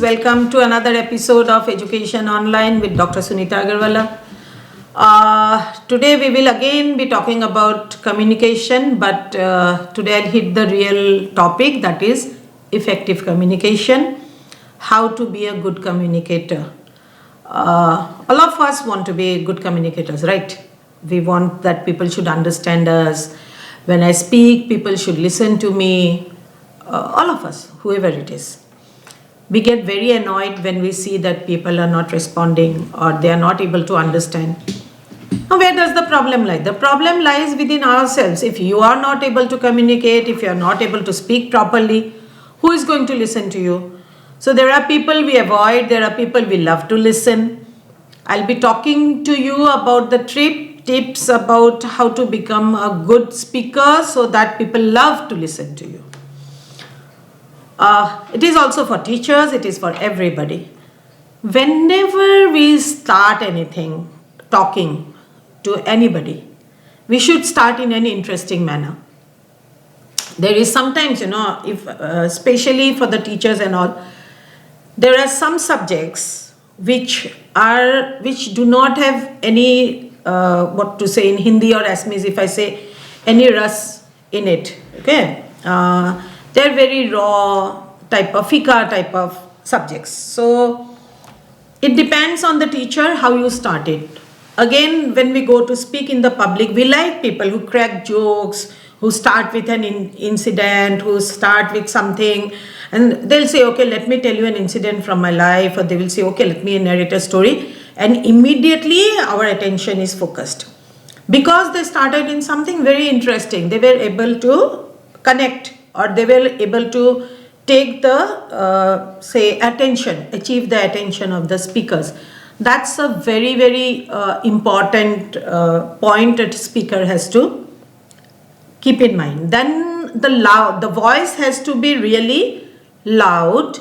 welcome to another episode of Education Online with Dr. Sunita Agarwalla. Today we will again be talking about communication, but today I'll hit the real topic, that is effective communication, how to be a good communicator. All of us want to be good communicators, right? We want that people should understand us. When I speak, people should listen to me. All of us, whoever it is. We get very annoyed when we see that people are not responding or they are not able to understand. Now, where does the problem lie? The problem lies within ourselves. If you are not able to communicate, if you are not able to speak properly, who is going to listen to you? So there are people we avoid, there are people we love to listen. I'll be talking to you about the tips about how to become a good speaker so that people love to listen to you. It is also for teachers, it is for everybody. Whenever we start anything, talking to anybody, we should start in an interesting manner. There is sometimes, if especially for the teachers and all, there are some subjects which do not have any, what to say in Hindi or Assamese, if I say any ras in it, okay? They're very raw type of, fika type of subjects. So it depends on the teacher how you start it. Again, when we go to speak in the public, we like people who crack jokes, who start with an incident, who start with something, and they'll say, okay, let me tell you an incident from my life, or they will say, okay, let me narrate a story, and immediately our attention is focused. Because they started in something very interesting, they were able to connect, or they were able to take the, achieve the attention of the speakers. That's a very, very important point that speaker has to keep in mind. Then the voice has to be really loud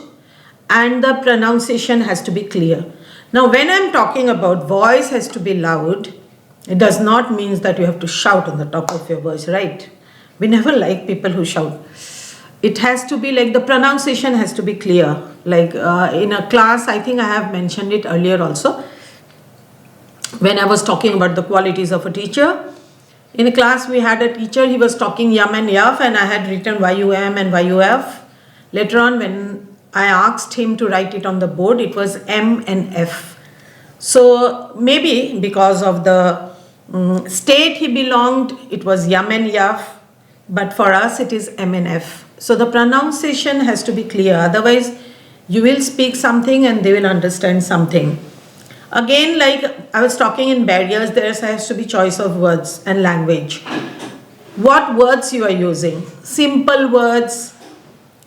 and the pronunciation has to be clear. Now, when I'm talking about voice has to be loud, it does not mean that you have to shout on the top of your voice, right? We never like people who shout. It has to be like the pronunciation has to be clear. Like in a class, I think I have mentioned it earlier also. When I was talking about the qualities of a teacher, in a class we had a teacher, he was talking yum and yaf, and I had written YUM and YUF. Later on, when I asked him to write it on the board, it was M and F. So maybe because of the state he belonged, it was yum and yaf. But for us, it is M and F. So the pronunciation has to be clear. Otherwise, you will speak something and they will understand something. Again, like I was talking in barriers, there has to be choice of words and language. What words you are using? Simple words,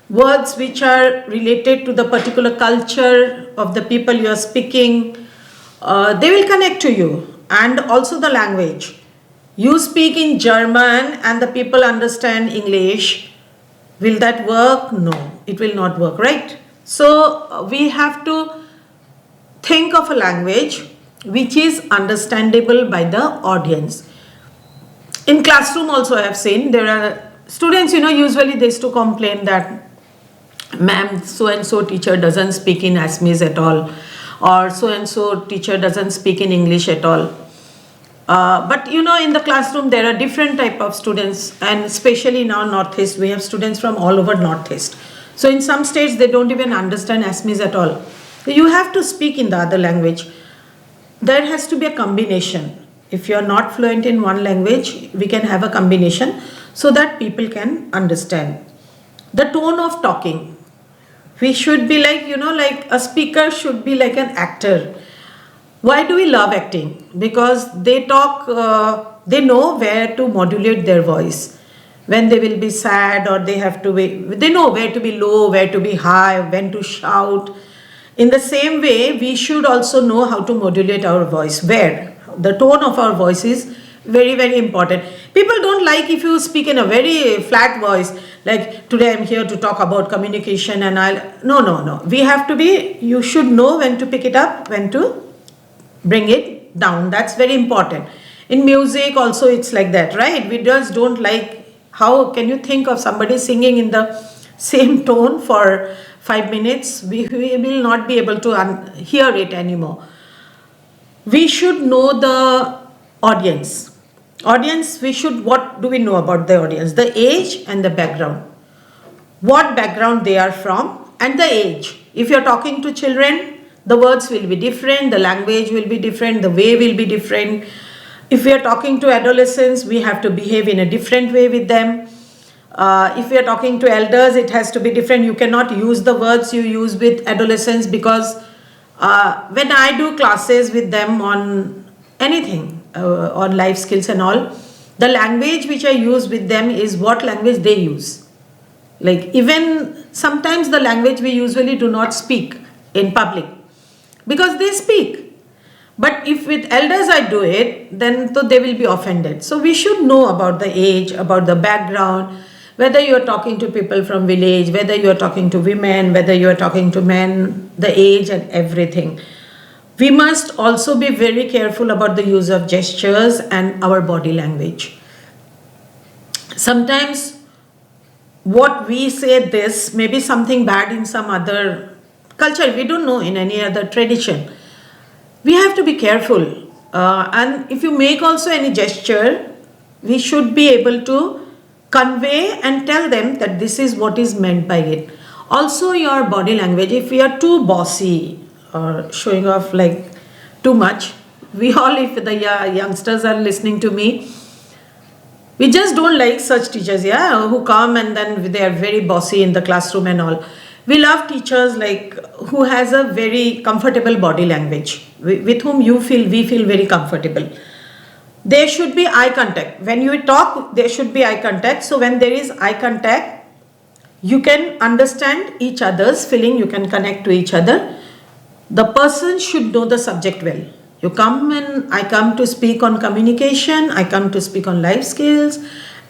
words which are related to the particular culture of the people you are speaking. They will connect to you. And also the language. You speak in German and the people understand English. Will that work? No, it will not work, right? So we have to think of a language which is understandable by the audience. In classroom also I have seen there are students, usually they used to complain that ma'am, so-and-so teacher doesn't speak in Assamese at all, or so-and-so teacher doesn't speak in English at all. But in the classroom there are different type of students, and especially now Northeast, we have students from all over Northeast. So in some states they don't even understand Assamese at all. You have to speak in the other language. There has to be a combination. If you are not fluent in one language, we can have a combination so that people can understand. The tone of talking. We should be like, like a speaker should be like an actor. Why do we love acting? Because they talk, they know where to modulate their voice. When they will be sad or they know where to be low, where to be high, when to shout. In the same way, we should also know how to modulate our voice. Where? The tone of our voice is very, very important. People don't like if you speak in a very flat voice, like today I'm here to talk about communication and no. We have to you should know when to pick it up, when to bring it down. That's very important. In music also it's like that, right? We just don't like, how can you think of somebody singing in the same tone for 5 minutes, we will not be able to hear it anymore. We should know the audience. What do we know about the audience? The age and the background. What background they are from and the age. If you're talking to children, the words will be different, the language will be different, the way will be different. If we are talking to adolescents, we have to behave in a different way with them. If we are talking to elders, it has to be different. You cannot use the words you use with adolescents, because when I do classes with them on anything, on life skills and all, the language which I use with them is what language they use. Like, even sometimes the language we usually do not speak in public, because they speak. But if with elders I do it, then they will be offended. So we should know about the age, about the background, whether you are talking to people from village, whether you are talking to women, whether you are talking to men, the age and everything. We must also be very careful about the use of gestures and our body language. Sometimes what we say this may be something bad in some other culture. We don't know in any other tradition. We have to be careful. And if you make also any gesture, we should be able to convey and tell them that this is what is meant by it. Also, your body language, if we are too bossy or showing off like too much, we all, if the youngsters are listening to me, we just don't like such teachers, who come and then they are very bossy in the classroom and all. We love teachers like who has a very comfortable body language, with whom we feel very comfortable. There should be eye contact. When you talk, there should be eye contact. So when there is eye contact, you can understand each other's feeling, you can connect to each other. The person should know the subject well. You come and I come to speak on communication, I come to speak on life skills,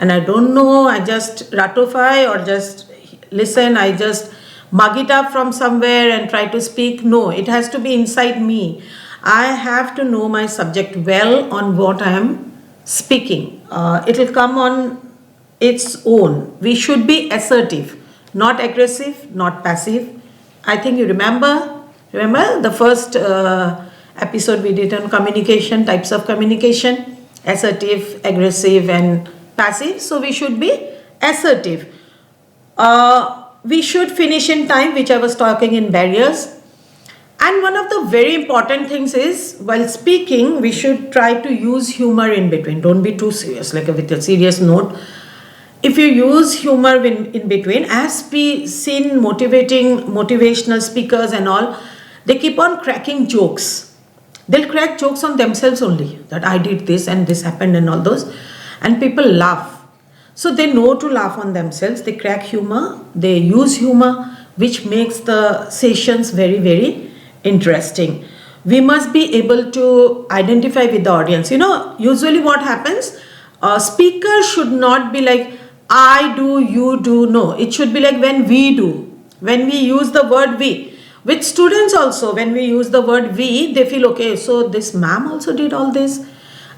and I don't know, I just ratify or just listen, I just mug it up from somewhere and try to speak. No, it has to be inside me. I have to know my subject well on what I am speaking. It will come on its own. We should be assertive, not aggressive, not passive. I think you remember the first episode we did on communication, types of communication, assertive, aggressive and passive. So we should be assertive. We should finish in time, which I was talking in barriers. And one of the very important things is, while speaking, we should try to use humor in between. Don't be too serious, like with a serious note. If you use humor in between, as we seen motivational speakers and all, they keep on cracking jokes. They'll crack jokes on themselves only, that I did this and this happened and all those. And people laugh. So they know to laugh on themselves. They crack humor. They use humor, which makes the sessions very, very interesting. We must be able to identify with the audience. Usually what happens, a speaker should not be like, I do, you do. No, it should be like when we do. When we use the word we. With students also, when we use the word we, they feel, okay, so this ma'am also did all this.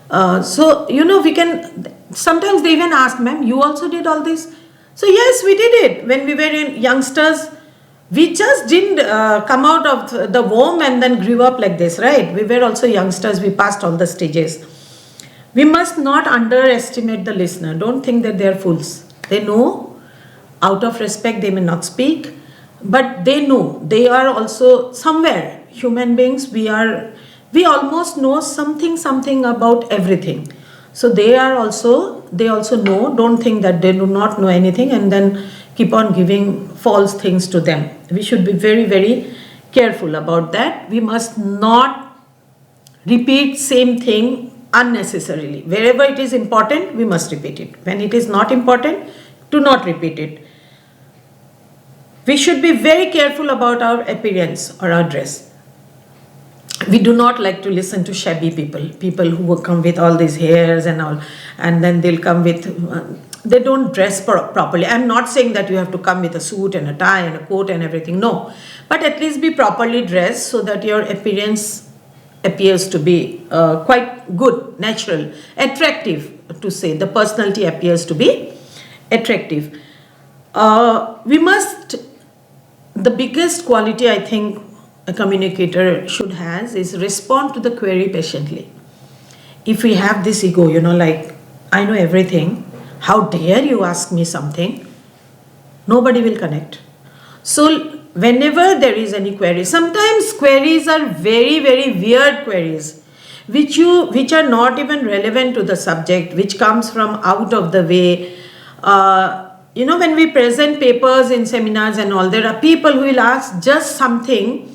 We can, sometimes they even ask, ma'am, you also did all this? So yes, we did it. When we were in youngsters, we just didn't come out of the womb and then grew up like this, right? We were also youngsters. We passed all the stages. We must not underestimate the listener. Don't think that they are fools. They know, out of respect, they may not speak, but they know. They are also somewhere. Human beings, we almost know something about everything. So they also know. Don't think that they do not know anything and then keep on giving false things to them. We should be very, very careful about that. We must not repeat same thing unnecessarily. Wherever it is important, we must repeat it. When it is not important, do not repeat it. We should be very careful about our appearance or our dress. We do not like to listen to shabby people who will come with all these hairs and all, and then they'll come with, they don't dress properly. I'm not saying that you have to come with a suit and a tie and a coat and everything, no. But at least be properly dressed so that your appearance appears to be quite good, natural, attractive to say. The personality appears to be attractive. We must The biggest quality I think a communicator should has is respond to the query patiently. If we have this ego, like, I know everything, how dare you ask me something, nobody will connect. So whenever there is any query, sometimes queries are very, very weird queries, which are not even relevant to the subject, which comes from out of the way. When we present papers in seminars and all, there are people who will ask just something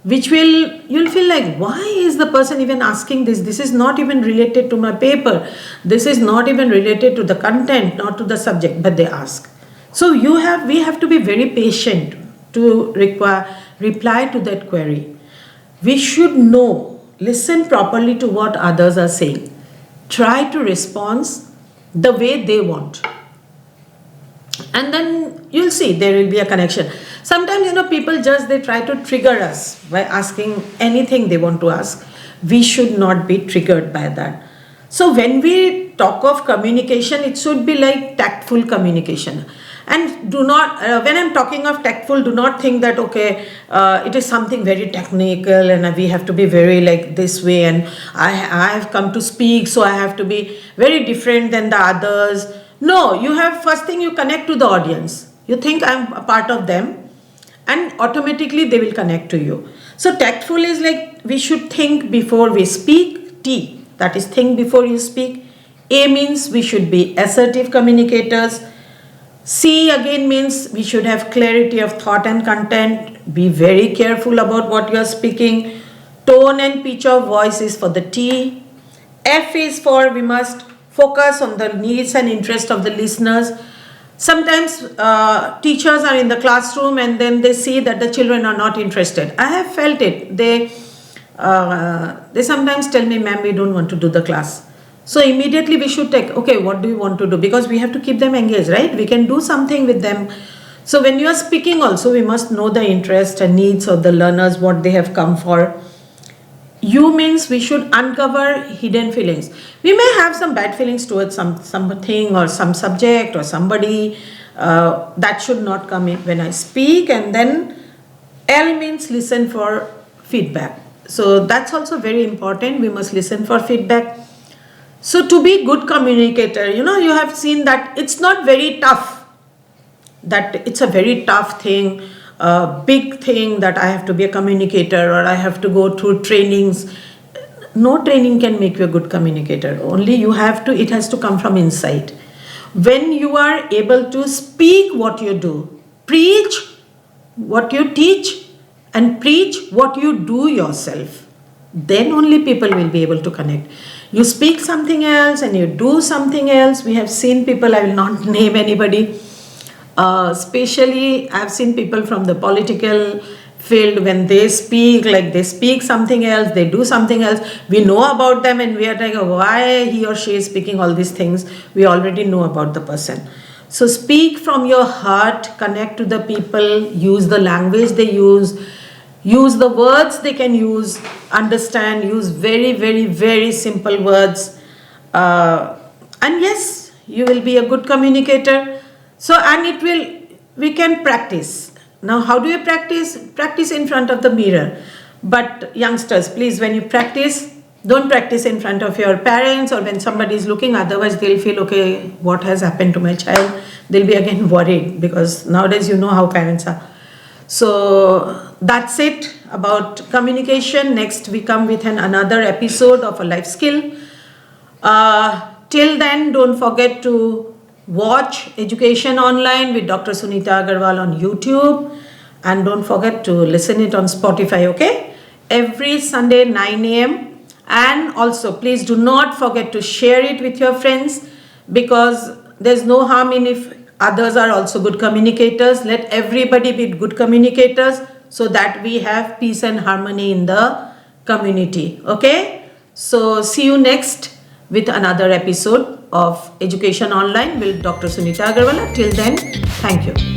which you'll feel like, why is the person even asking this? This is not even related to my paper. This is not even related to the content, not to the subject, but they ask. So we have to be very patient to reply to that query. We should listen properly to what others are saying. Try to respond the way they want. And then you'll see there will be a connection. Sometimes, people they try to trigger us by asking anything they want to ask. We should not be triggered by that. So when we talk of communication, it should be like tactful communication. And do not, when I'm talking of tactful, do not think that, it is something very technical and we have to be very like this way, and I have come to speak, so I have to be very different than the others. No, first thing you connect to the audience. You think I'm a part of them, and automatically they will connect to you. So tactful is like we should think before we speak. T, that is think before you speak. A means we should be assertive communicators. C again means we should have clarity of thought and content. Be very careful about what you are speaking. Tone and pitch of voice is for the T. F is for we must focus on the needs and interest of the listeners. Sometimes teachers are in the classroom and then they see that the children are not interested. I have felt it. They sometimes tell me, ma'am, we don't want to do the class. So immediately we should take, what do you want to do? Because we have to keep them engaged, right? We can do something with them. So when you are speaking also, we must know the interest and needs of the learners, what they have come for. U means we should uncover hidden feelings. We may have some bad feelings towards something or some subject or somebody. That should not come in when I speak. And then L means listen for feedback. So that's also very important. We must listen for feedback. So to be good communicator, you have seen that it's not very tough. That it's a very tough thing. Big thing that I have to be a communicator or I have to go through trainings. No training can make you a good communicator. Only it has to come from inside. When you are able to speak what you do, preach what you teach, and preach what you do yourself, then only people will be able to connect. You speak something else and you do something else. We have seen people, I will not name anybody. Especially I've seen people from the political field, when they speak something else, they do something else. We know about them and we are like, why he or she is speaking all these things? We already know about the person. So speak from your heart, connect to the people, use the language they use the words they can use, understand, use very, very, very simple words. And yes, you will be a good communicator. So, and we can practice. Now, how do you practice? Practice in front of the mirror. But youngsters, please, when you practice, don't practice in front of your parents or when somebody is looking. Otherwise, they'll feel, what has happened to my child? They'll be again worried, because nowadays you know how parents are. So, that's it about communication. Next, we come with another episode of a life skill. Till then, don't forget to watch Education Online with Dr. Sunita Agarwalla on YouTube, and don't forget to listen it on Spotify, every Sunday 9 a.m. And also please do not forget to share it with your friends, because there's no harm in if others are also good communicators. Let everybody be good communicators so that we have peace and harmony in the community. So see you next with another episode of Education Online with Dr. Sunita Agarwalla. Till then, thank you.